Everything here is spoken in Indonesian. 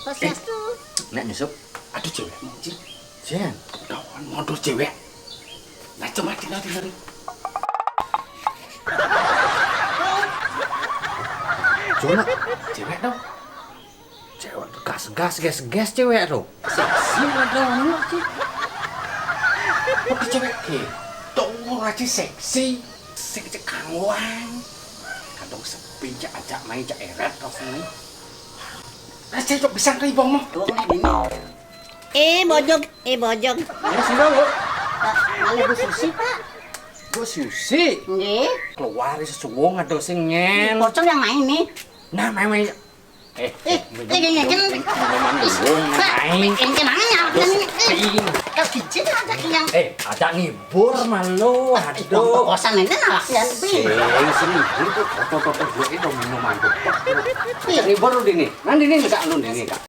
Swastiastu. Nek nyusup. Aduh cewek mungkin. Jen. Kawan modus cewek. Nah coba tinggal. Jona. Cewek dong. Cewek gas cewek tuh. Seksi dong sih. Kok cewek gitu aja seksi. Seksi kangwang. Kadang sepi ajak main cak eret kau sini. Rasanya cok bisa ribong mah. Bojong. Ya sudah, Bu. Lalu Bu Susi, Pak. Bu Susi. Nggih. Keluar sesuwung ada sing nyen. Pocong yang main nih. Nah, main. Ini kan. Main. Ini namanya. Ping. Kau kicin ada yang. Ada ngibur malu. Aduh. Kosan ini nasihan pi. Sini itu foto-foto gue itu minuman tuh. Ngibur lu dini. Nanti ini enggak lu dini, Kak.